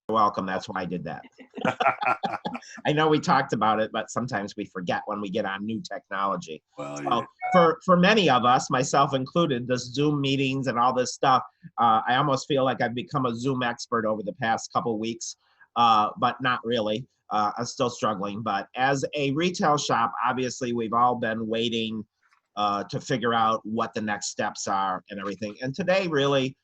welcome. That's why I did that. I know we talked about it, but sometimes we forget when we get on new technology. Well, So for many of us, myself included, this Zoom meetings and all this stuff, I almost feel like I've become a Zoom expert over the past couple of weeks, but not really. I'm still struggling. But as a retail shop, obviously, we've all been waiting to figure out what the next steps are and everything. And today, really,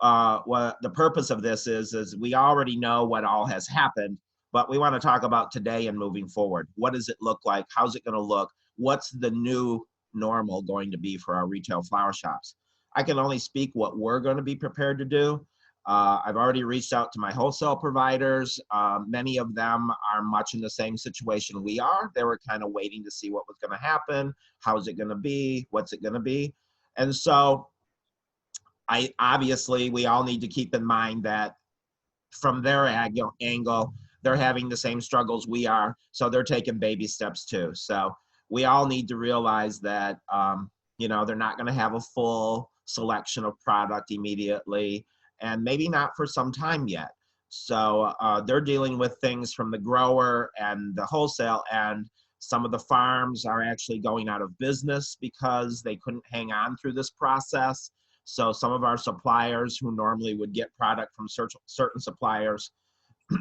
what the purpose of this is we already know what all has happened, but we want to talk about today and moving forward. What does it look like? How's it going to look? What's the new normal going to be for our retail flower shops? I can only speak what we're going to be prepared to do. I've already reached out to my wholesale providers. Many of them are much in the same situation we are. They were kind of waiting to see what was going to happen. How's it going to be? What's it going to be? And so obviously, we all need to keep in mind that from their angle, they're having the same struggles we are, so they're taking baby steps too. So we all need to realize that, they're not going to have a full selection of product immediately, and maybe not for some time yet. So they're dealing with things from the grower and the wholesale, and some of the farms are actually going out of business because they couldn't hang on through this process. So some of our suppliers who normally would get product from certain suppliers,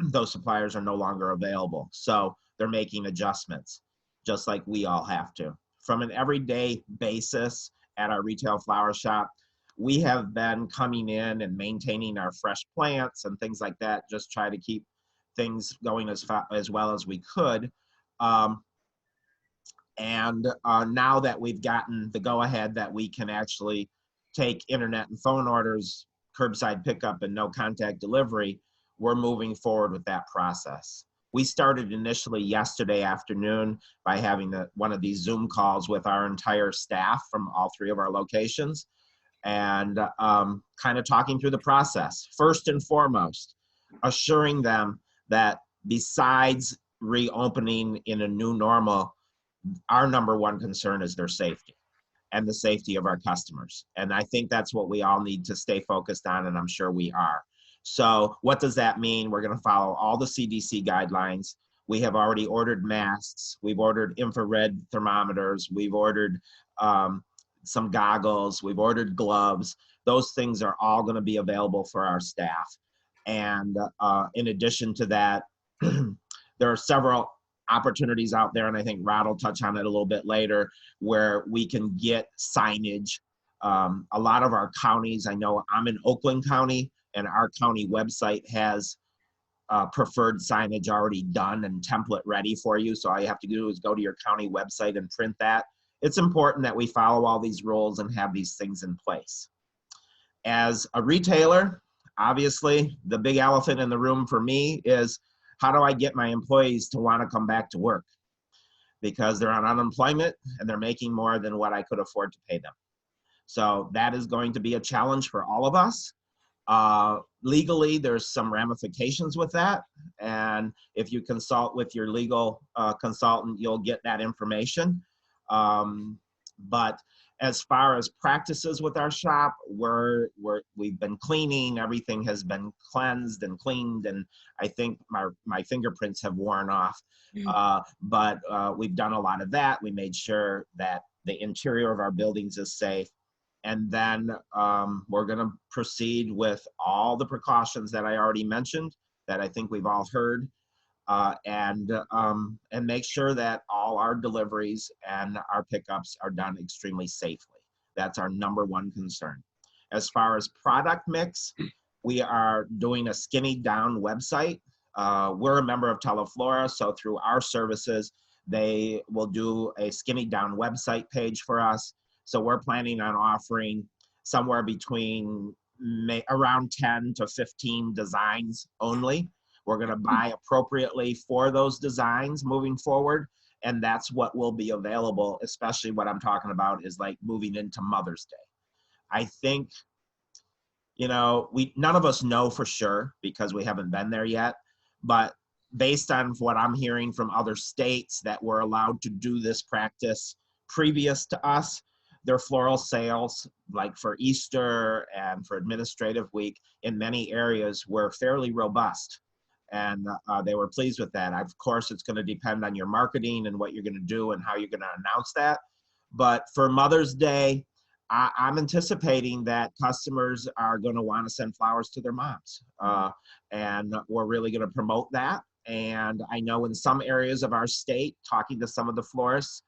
those suppliers are no longer available. So they're making adjustments, just like we all have to. From an everyday basis at our retail flower shop, we have been coming in and maintaining our fresh plants and things like that, just try to keep things going as well as we could. Now that we've gotten the go-ahead that we can actually take internet and phone orders, curbside pickup, and no contact delivery, we're moving forward with that process. We started initially yesterday afternoon by having one of these Zoom calls with our entire staff from all 3 of our locations, and kind of talking through the process. First and foremost, assuring them that besides reopening in a new normal, our number one concern is their safety and the safety of our customers. And I think that's what we all need to stay focused on, and I'm sure we are. So what does that mean? We're going to follow all the CDC guidelines. We have already ordered masks. We've ordered infrared thermometers. We've ordered some goggles. We've ordered gloves. Those things are all going to be available for our staff. And in addition to that, there are several opportunities out there, and I think Rod will touch on it a little bit later, where we can get signage. A lot of our counties, I know I'm in Oakland County, and our county website has preferred signage already done and template ready for you. So all you have to do is go to your county website and print that. It's important that we follow all these rules and have these things in place. As a retailer, obviously, the big elephant in the room for me is, how do I get my employees to want to come back to work? Because they're on unemployment and they're making more than what I could afford to pay them. So that is going to be a challenge for all of us. Legally, there's some ramifications with that. And if you consult with your legal consultant, you'll get that information. But as far as practices with our shop, we've been cleaning, everything has been cleansed and cleaned, and I think my fingerprints have worn off. But we've done a lot of that. We made sure that the interior of our buildings is safe. And then we're going to proceed with all the precautions that I already mentioned, that I think we've all heard, and make sure that all our deliveries and our pickups are done extremely safely. That's our number one concern. As far as product mix, we are doing a skinny down website. We're a member of Teleflora, so through our services, they will do a skinny down website page for us. So we're planning on offering somewhere between around 10 to 15 designs only. We're going to buy appropriately for those designs moving forward. And that's what will be available, especially what I'm talking about is like moving into Mother's Day. I think, none of us know for sure because we haven't been there yet, but based on what I'm hearing from other states that were allowed to do this practice previous to us, their floral sales, like for Easter and for administrative week, in many areas were fairly robust. And they were pleased with that. Of course, it's going to depend on your marketing and what you're going to do and how you're going to announce that. But for Mother's Day, I'm anticipating that customers are going to want to send flowers to their moms. And we're really going to promote that. And I know in some areas of our state, talking to some of the florists,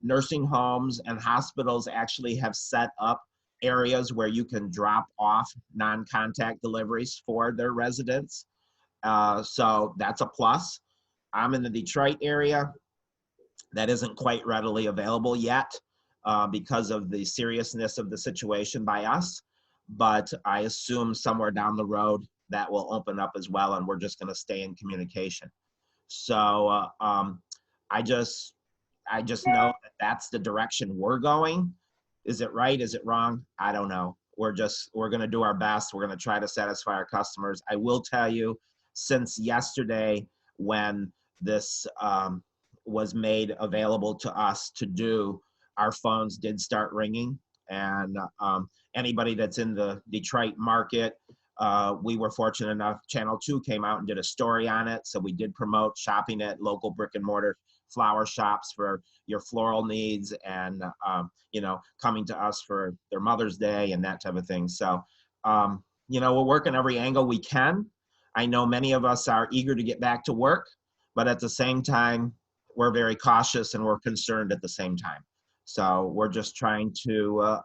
nursing homes and hospitals actually have set up areas where you can drop off non-contact deliveries for their residents. So that's a plus. I'm in the Detroit area. That isn't quite readily available yet because of the seriousness of the situation by us. But I assume somewhere down the road that will open up as well, and we're just going to stay in communication. So I just know that that's the direction we're going. Is it right? Is it wrong? I don't know. We're going to do our best. We're going to try to satisfy our customers. I will tell you, since yesterday when this was made available to us to do, our phones did start ringing. And anybody that's in the Detroit market, we were fortunate enough, Channel 2 came out and did a story on it. So we did promote shopping at local brick and mortar flower shops for your floral needs, and you know, coming to us for their Mother's Day and that type of thing. So you know, we're working every angle we can. I know many of us are eager to get back to work, but at the same time, we're very cautious and we're concerned at the same time. So we're just trying to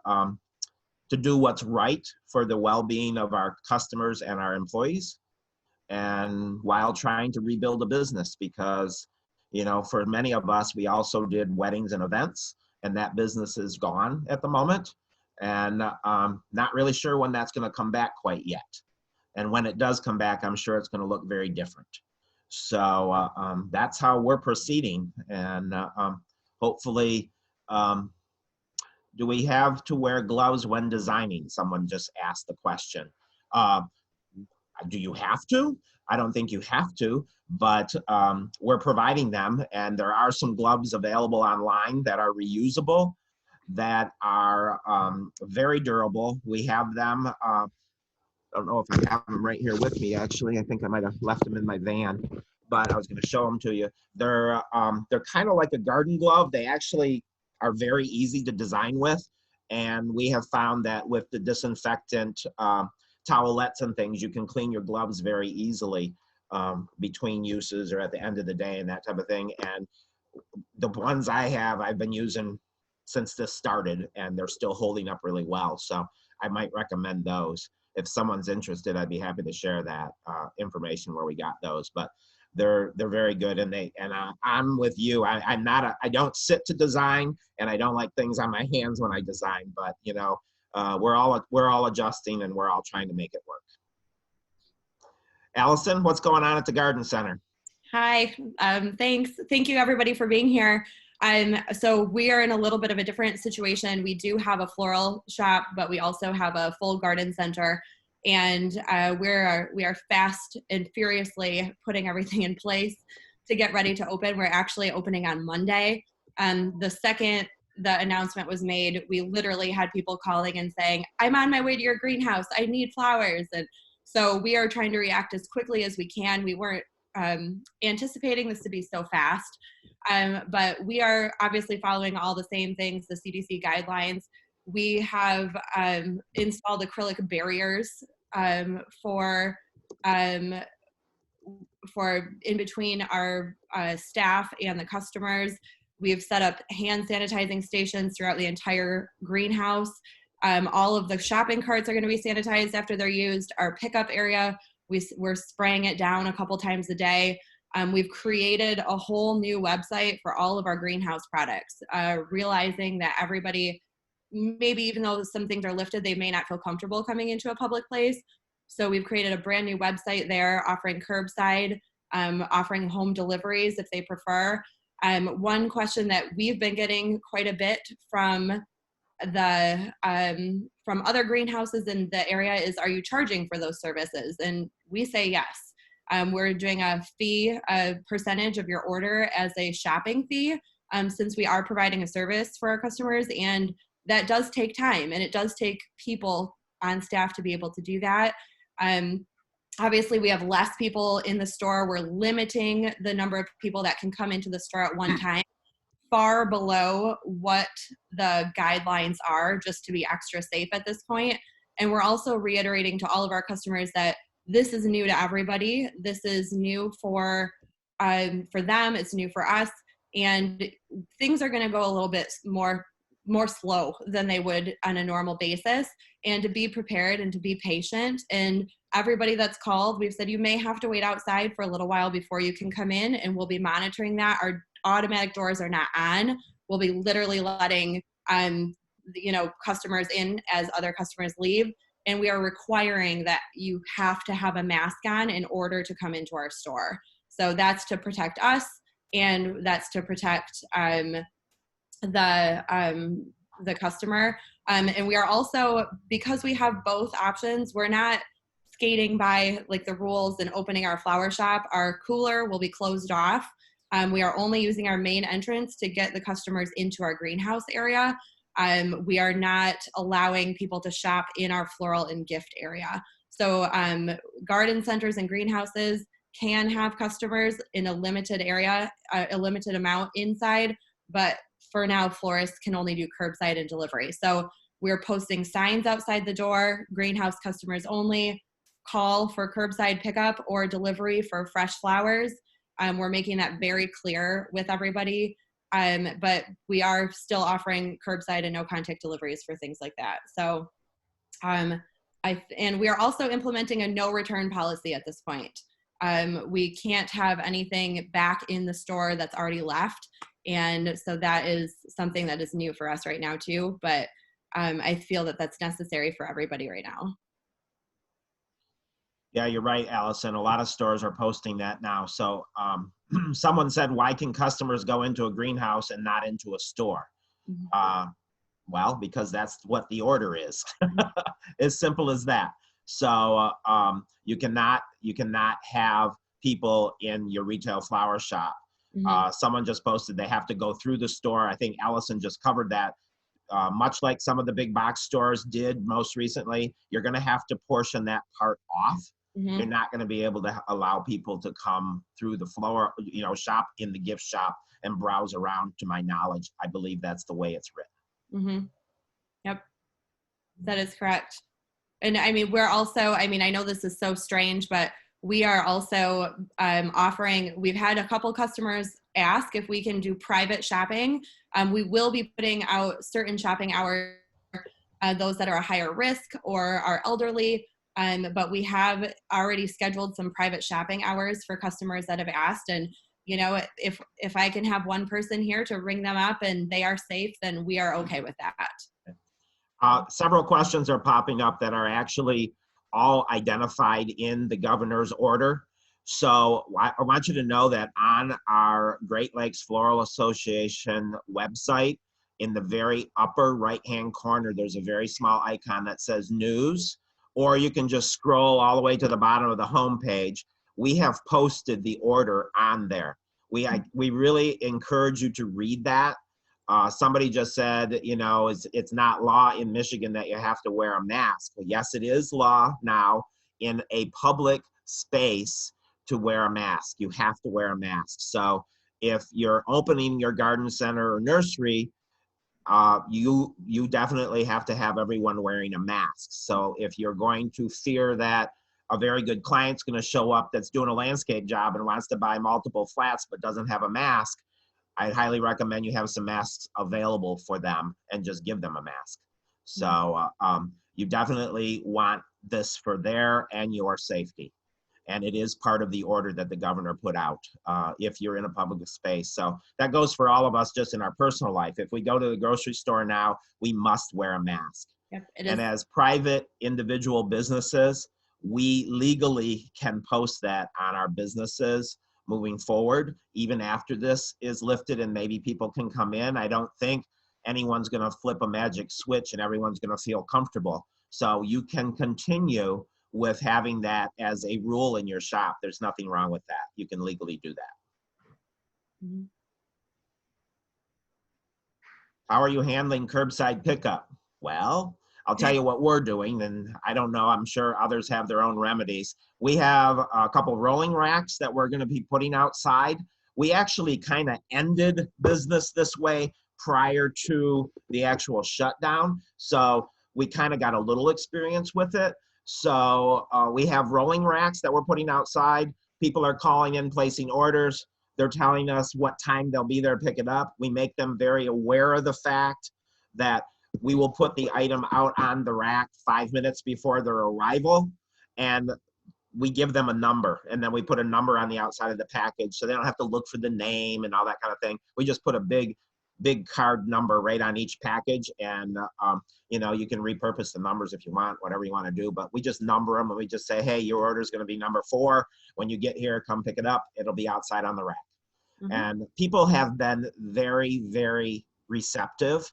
do what's right for the well-being of our customers and our employees, and while trying to rebuild a business, because, you know, for many of us, we also did weddings and events, and that business is gone at the moment, and not really sure when that's going to come back quite yet. And when it does come back, I'm sure it's going to look very different. So that's how we're proceeding. And hopefully, do we have to wear gloves when designing? Someone just asked the question. Do you have to? I don't think you have to, but we're providing them. And there are some gloves available online that are reusable, that are very durable. We have them. I don't know if I have them right here with me, actually. I think I might have left them in my van, but I was going to show them to you. They're kind of like a garden glove. They actually are very easy to design with. And we have found that with the disinfectant towelettes and things, you can clean your gloves very easily between uses or at the end of the day and that type of thing. And the ones I have, I've been using since this started, and they're still holding up really well. So I might recommend those. If someone's interested, I'd be happy to share that information where we got those. But they're very good, and I'm with you. I don't sit to design, and I don't like things on my hands when I design. But you know, we're all adjusting, and we're all trying to make it work. Allison, what's going on at the Garden Center? Hi, thanks. Thank you everybody for being here. So we are in a little bit of a different situation. We do have a floral shop, but we also have a full garden center, and we are fast and furiously putting everything in place to get ready to open. We're actually opening on Monday. The second the announcement was made, we literally had people calling and saying, "I'm on my way to your greenhouse. I need flowers." And so we are trying to react as quickly as we can. We weren't anticipating this to be so fast. But we are obviously following all the same things, the CDC guidelines. We have installed acrylic barriers for in between our staff and the customers. We've set up hand sanitizing stations throughout the entire greenhouse. All of the shopping carts are going to be sanitized after they're used. Our pickup area, we're spraying it down a couple times a day. We've created a whole new website for all of our greenhouse products, realizing that everybody, maybe even though some things are lifted, they may not feel comfortable coming into a public place. So we've created a brand new website there, offering curbside, offering home deliveries if they prefer. One question that we've been getting quite a bit from other greenhouses in the area is, are you charging for those services? And we say yes. We're doing a fee, a percentage of your order as a shopping fee, since we are providing a service for our customers, and that does take time, and it does take people on staff to be able to do that. Obviously, we have less people in the store. We're limiting the number of people that can come into the store at one time, far below what the guidelines are, just to be extra safe at this point. And we're also reiterating to all of our customers that this is new to everybody. This is new for them. It's new for us. And things are going to go a little bit more slow than they would on a normal basis. And to be prepared and to be patient. And everybody that's called, we've said you may have to wait outside for a little while before you can come in, and we'll be monitoring that. Our automatic doors are not on. We'll be literally letting customers in as other customers leave, and we are requiring that you have to have a mask on in order to come into our store. So that's to protect us, and that's to protect the customer. And we are also, because we have both options, we're not skating by like the rules and opening our flower shop. Our cooler will be closed off. We are only using our main entrance to get the customers into our greenhouse area. We are not allowing people to shop in our floral and gift area. So garden centers and greenhouses can have customers in a limited area, a limited amount inside, but for now, florists can only do curbside and delivery. So we're posting signs outside the door, greenhouse customers only, call for curbside pickup or delivery for fresh flowers. We're making that very clear with everybody, but we are still offering curbside and no contact deliveries for things like that. So, and we are also implementing a no return policy at this point. We can't have anything back in the store that's already left. And so that is something that is new for us right now too. But I feel that that's necessary for everybody right now. Yeah, you're right, Allison. A lot of stores are posting that now. So someone said, why can customers go into a greenhouse and not into a store? Mm-hmm. Well, because that's what the order is. As simple as that. So you cannot have people in your retail flower shop. Mm-hmm. Someone just posted they have to go through the store. I think Allison just covered that. Much like some of the big box stores did most recently, you're going to have to portion that part off. Mm-hmm. You're not going to be able to allow people to come through the floor, shop in the gift shop and browse around. To my knowledge, I believe that's the way it's written. Mm-hmm. Yep, that is correct. And I mean, we're also, I know this is so strange, but we are also offering, we've had a couple customers ask if we can do private shopping. We will be putting out certain shopping hours, those that are a higher risk or are elderly, but we have already scheduled some private shopping hours for customers that have asked. And, if I can have one person here to ring them up and they are safe, then we are okay with that. Several questions are popping up that are actually all identified in the governor's order. So I want you to know that on our Great Lakes Floral Association website, in the very upper right-hand corner, there's a very small icon that says news, or you can just scroll all the way to the bottom of the homepage. We have posted the order on there. We really encourage you to read that. Somebody just said, it's not law in Michigan that you have to wear a mask. Well, yes, it is law now in a public space to wear a mask. You have to wear a mask. So if you're opening your garden center or nursery, you definitely have to have everyone wearing a mask. So if you're going to fear that a very good client's going to show up that's doing a landscape job and wants to buy multiple flats but doesn't have a mask, I'd highly recommend you have some masks available for them and just give them a mask. So you definitely want this for their and your safety. And it is part of the order that the governor put out if you're in a public space. So that goes for all of us just in our personal life. If we go to the grocery store now, we must wear a mask. Yep, and as private individual businesses, we legally can post that on our businesses moving forward, even after this is lifted and maybe people can come in. I don't think anyone's going to flip a magic switch and everyone's going to feel comfortable. So you can continue with having that as a rule in your shop. There's nothing wrong with that. You can legally do that. Mm-hmm. How are you handling curbside pickup? Well, I'll tell you what we're doing, and I don't know, I'm sure others have their own remedies. We have a couple rolling racks that we're going to be putting outside. We actually kind of ended business this way prior to the actual shutdown. So we kind of got a little experience with it. So we have rolling racks that we're putting outside. People are calling in, placing orders. They're telling us what time they'll be there to pick it up. We make them very aware of the fact that we will put the item out on the rack 5 minutes before their arrival, and we give them a number, and then we put a number on the outside of the package so they don't have to look for the name and all that kind of thing. We just put a big card number right on each package, and you know, you can repurpose the numbers if you want, whatever you want to do, but we just number them, and we just say, hey, your order is going to be number 4. When you get here, come pick it up. It'll be outside on the rack. And people have been very, very receptive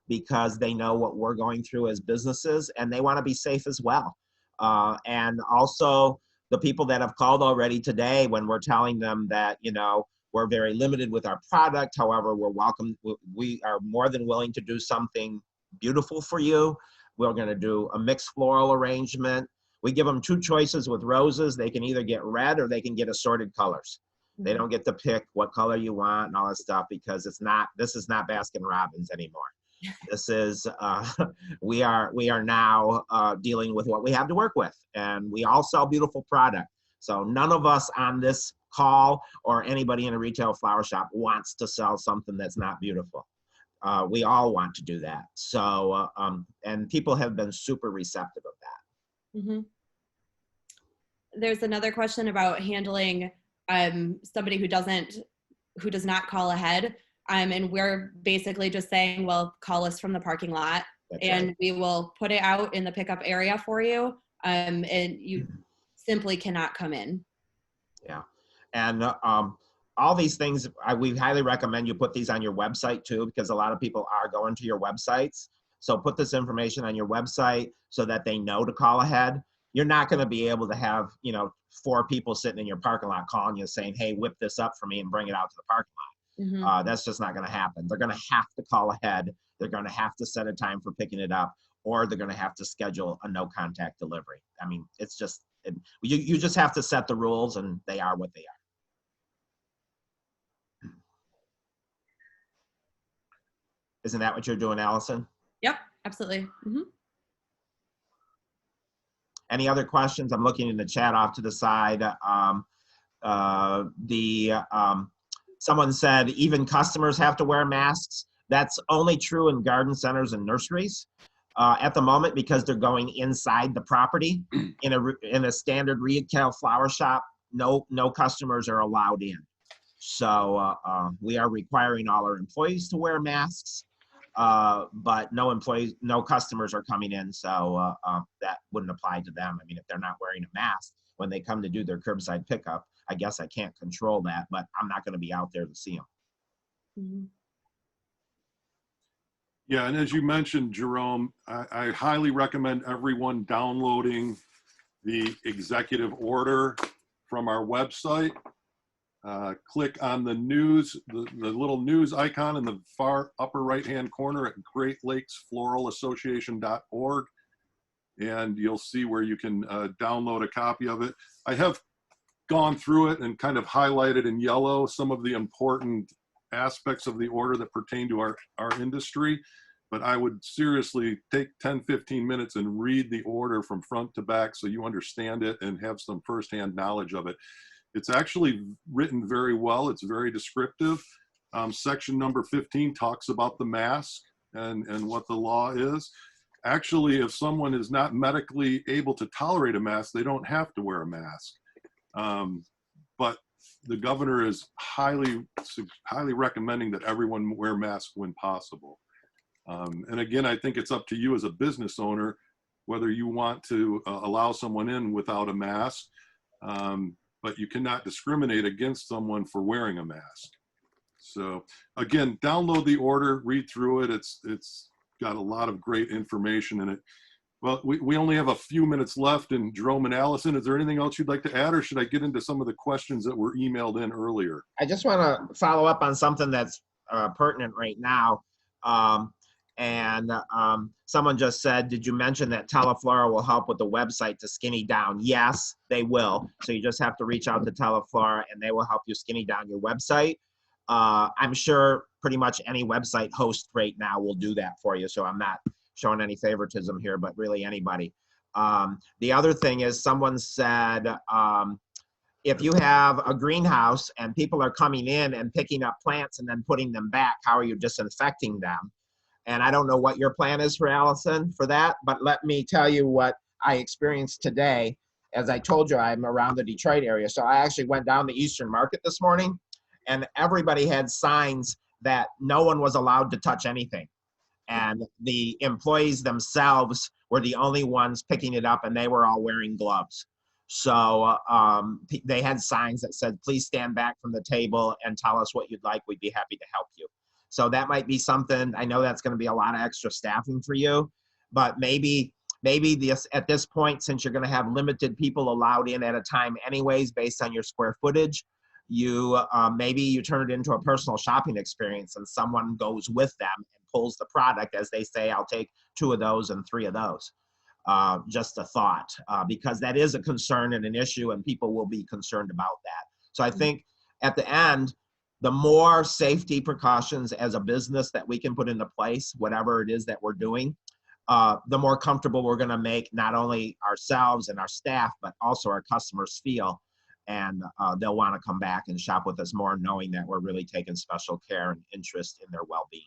because they know what we're going through as businesses, and they want to be safe as well. And also the people that have called already today, when we're telling them that, you know, we're very limited with our product. However, we're welcome. We are more than willing to do something beautiful for you. We're going to do a mixed floral arrangement. We give them 2 choices with roses. They can either get red or they can get assorted colors. They don't get to pick what color you want and all that stuff, because this is not Baskin Robbins anymore. This is, we are now dealing with what we have to work with, and we all sell beautiful product. So none of us on this call or anybody in a retail flower shop wants to sell something that's not beautiful. We all want to do that. So, and people have been super receptive of that. There's another question about handling somebody who does not call ahead. And we're basically just saying, well, call us from the parking lot. That's and right. We will put it out in the pickup area for you. And you simply cannot come in. Yeah. And all these things, we highly recommend you put these on your website too, because a lot of people are going to your websites. So put this information on your website so that they know to call ahead. You're not going to be able to have, you know, 4 people sitting in your parking lot calling you saying, hey, whip this up for me and bring it out to the parking lot. That's just not going to happen. They're going to have to call ahead. They're going to have to set a time for picking it up, or they're going to have to schedule a no contact delivery. I mean, it's just, you just have to set the rules, and they are what they are. Isn't that what you're doing, Allison? Yep, absolutely. Any other questions? I'm looking in the chat off to the side. Someone said even customers have to wear masks. That's only true in garden centers and nurseries at the moment, because they're going inside the property. In a standard retail flower shop, no customers are allowed in. So we are requiring all our employees to wear masks. But no customers are coming in, so that wouldn't apply to them. I mean, if they're not wearing a mask when they come to do their curbside pickup, I guess I can't control that, but I'm not going to be out there to see them. Yeah, and as you mentioned, Jerome, I highly recommend everyone downloading the executive order from our website. Click on the news, the little news icon in the far upper right-hand corner at GreatLakesFloralAssociation.org, and you'll see where you can download a copy of it. I have gone through it and kind of highlighted in yellow some of the important aspects of the order that pertain to our industry, but I would seriously take 10-15 minutes and read the order from front to back so you understand it and have some firsthand knowledge of it. It's actually written very well. It's very descriptive. Section number 15 talks about the mask and what the law is. Actually, if someone is not medically able to tolerate a mask, they don't have to wear a mask. But the governor is highly recommending that everyone wear masks when possible. And again, I think it's up to you as a business owner whether you want to allow someone in without a mask. But you cannot discriminate against someone for wearing a mask. So again, download the order, read through it. It's got a lot of great information in it. Well, we only have a few minutes left, and Jerome and Allison, is there anything else you'd like to add, or should I get into some of the questions that were emailed in earlier? I just want to follow up on something that's pertinent right now. And someone just said, did you mention that Teleflora will help with the website to skinny down? Yes, they will. So you just have to reach out to Teleflora and they will help you skinny down your website. I'm sure pretty much any website host right now will do that for you. So I'm not showing any favoritism here, but really anybody. The other thing is someone said, if you have a greenhouse and people are coming in and picking up plants and then putting them back, how are you disinfecting them? And I don't know what your plan is for Allison for that, but let me tell you what I experienced today. As I told you, I'm around the Detroit area. So I actually went down the Eastern Market this morning and everybody had signs that no one was allowed to touch anything. And the employees themselves were the only ones picking it up and they were all wearing gloves. So they had signs that said, please stand back from the table and tell us what you'd like. We'd be happy to help you. So that might be something. I know that's going to be a lot of extra staffing for you, but maybe this, at this point, since you're going to have limited people allowed in at a time anyways, based on your square footage, you maybe you turn it into a personal shopping experience and someone goes with them and pulls the product as they say, I'll take 2 of those and 3 of those. Just a thought, because that is a concern and an issue and people will be concerned about that. So I think at the end, the more safety precautions as a business that we can put into place, whatever it is that we're doing, the more comfortable we're going to make not only ourselves and our staff, but also our customers feel. And they'll want to come back and shop with us more, knowing that we're really taking special care and interest in their well-being.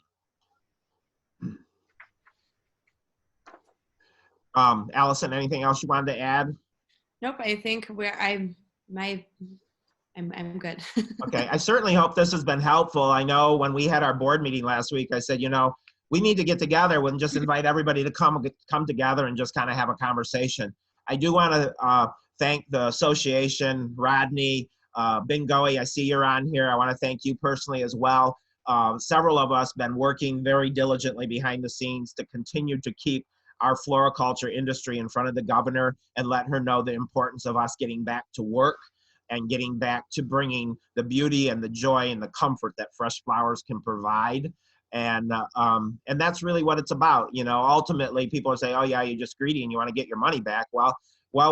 Allison, anything else you wanted to add? Nope, I think I'm good. Okay, I certainly hope this has been helpful. I know when we had our board meeting last week, I said, you know, we need to get together and just invite everybody to come together and just kind of have a conversation. I do want to thank the association, Rodney, Bingoey, I see you're on here. I want to thank you personally as well. Several of us been working very diligently behind the scenes to continue to keep our floriculture industry in front of the governor and let her know the importance of us getting back to work and getting back to bringing the beauty and the joy and the comfort that fresh flowers can provide. And that's really what it's about. You know, ultimately people say, oh yeah, you're just greedy and you want to get your money back. Well,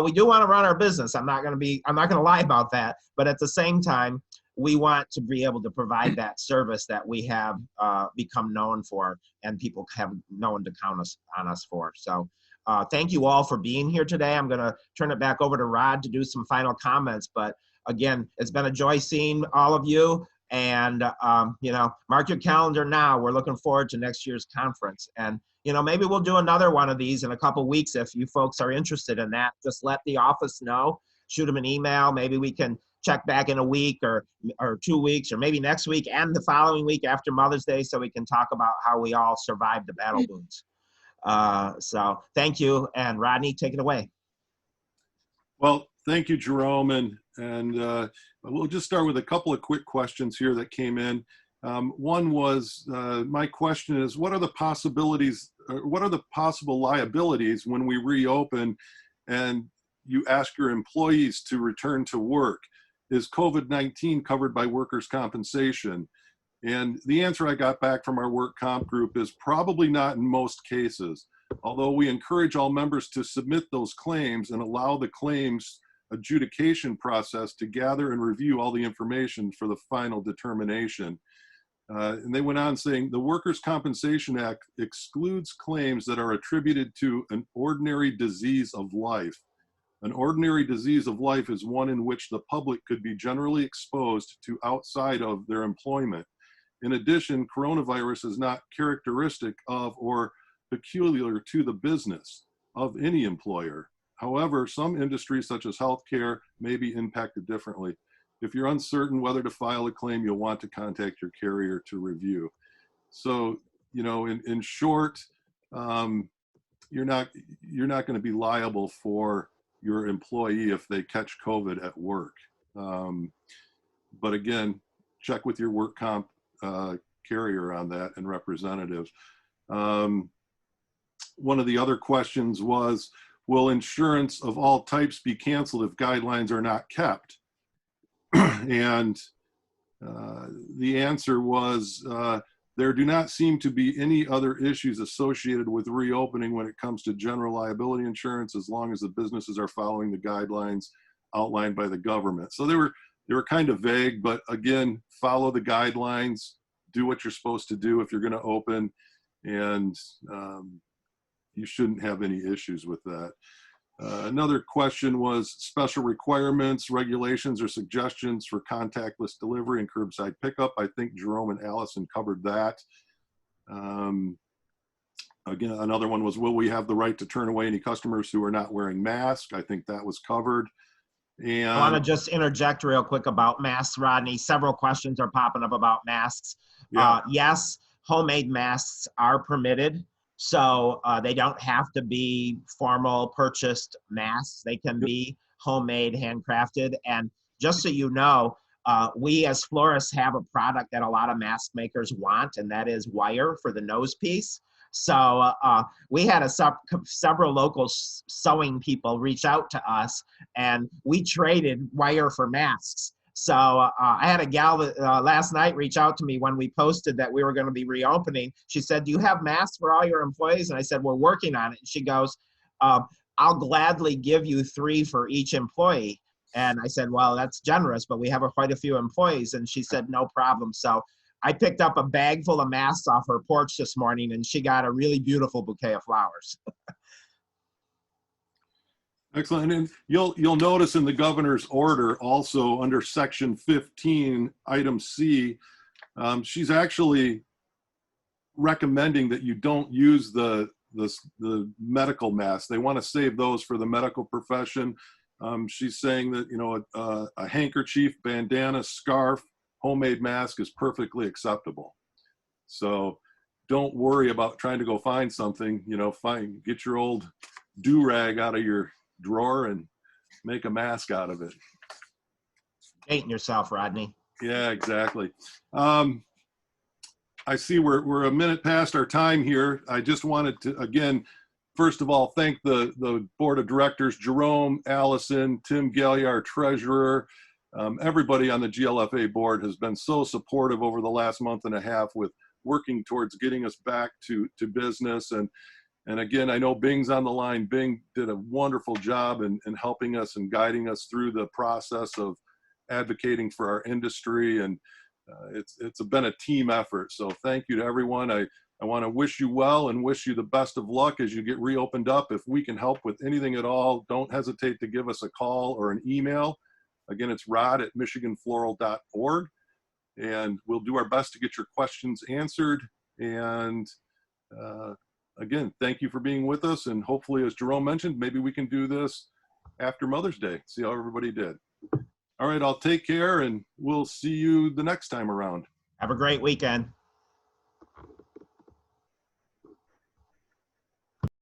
we do want to run our business. I'm not going to lie about that. But at the same time, we want to be able to provide that service that we have become known for and people have known to count on us for. So thank you all for being here today. I'm going to turn it back over to Rod to do some final comments. But again, it's been a joy seeing all of you. And, you know, mark your calendar now. We're looking forward to next year's conference. And, you know, maybe we'll do another one of these in a couple weeks if you folks are interested in that. Just let the office know. Shoot them an email. Maybe we can check back in a week or 2 weeks or maybe next week and the following week after Mother's Day so we can talk about how we all survived the battle wounds. So thank you. And Rodney, take it away. Well, thank you, Jerome. And we'll just start with a couple of quick questions here that came in. One was, my question is, what are the possibilities, what are the possible liabilities when we reopen and you ask your employees to return to work? Is COVID-19 covered by workers' compensation? And the answer I got back from our work comp group is probably not in most cases, although we encourage all members to submit those claims and allow the claims adjudication process to gather and review all the information for the final determination. And they went on saying, the Workers' Compensation Act excludes claims that are attributed to an ordinary disease of life. An ordinary disease of life is one in which the public could be generally exposed to outside of their employment. In addition, coronavirus is not characteristic of or peculiar to the business of any employer. However, some industries such as healthcare may be impacted differently. If you're uncertain whether to file a claim, you'll want to contact your carrier to review. So, you know, in short, you're not going to be liable for your employee if they catch COVID at work. But again, check with your work comp carrier on that and representative. One of the other questions was, will insurance of all types be canceled if guidelines are not kept? And the answer was, There do not seem to be any other issues associated with reopening when it comes to general liability insurance, as long as the businesses are following the guidelines outlined by the government. So they were kind of vague, but again, follow the guidelines, do what you're supposed to do if you're going to open, and you shouldn't have any issues with that. Another question was special requirements, regulations, or suggestions for contactless delivery and curbside pickup. I think Jerome and Allison covered that. Again, another one was, will we have the right to turn away any customers who are not wearing masks? I think that was covered. And I want to just interject real quick about masks, Rodney. Several questions are popping up about masks. Yeah. Yes, homemade masks are permitted. So they don't have to be formal purchased masks. They can be homemade, handcrafted. And just so you know, we as florists have a product that a lot of mask makers want, and that is wire for the nose piece. So we had several local sewing people reach out to us, and we traded wire for masks. So I had a gal that, last night reach out to me when we posted that we were going to be reopening. She said, do you have masks for all your employees? And I said, we're working on it. And she goes, I'll gladly give you 3 for each employee. And I said, well, that's generous, but we have quite a few employees. And she said, no problem. So I picked up a bag full of masks off her porch this morning, and she got a really beautiful bouquet of flowers. Excellent. And you'll notice in the governor's order also under section 15, item C, she's actually recommending that you don't use the medical masks. They want to save those for the medical profession. She's saying that, you know, a handkerchief, bandana, scarf, homemade mask is perfectly acceptable. So don't worry about trying to go find something, you know, get your old do-rag out of your drawer and make a mask out of it. Dating yourself, Rodney. Yeah, exactly. I see we're a minute past our time here. I just wanted to, again, first of all, thank the board of directors, Jerome, Allison, Tim Gallia, our treasurer. Everybody on the GLFA board has been so supportive over the last month and a half with working towards getting us back to business. And again, I know Bing's on the line. Bing did a wonderful job in helping us and guiding us through the process of advocating for our industry. And it's been a team effort. So thank you to everyone. I want to wish you well and wish you the best of luck as you get reopened up. If we can help with anything at all, don't hesitate to give us a call or an email. Again, it's rod@michiganfloral.org. And we'll do our best to get your questions answered. And again, thank you for being with us. And hopefully, as Jerome mentioned, maybe we can do this after Mother's Day, see how everybody did. All right, I'll take care, and we'll see you the next time around. Have a great weekend.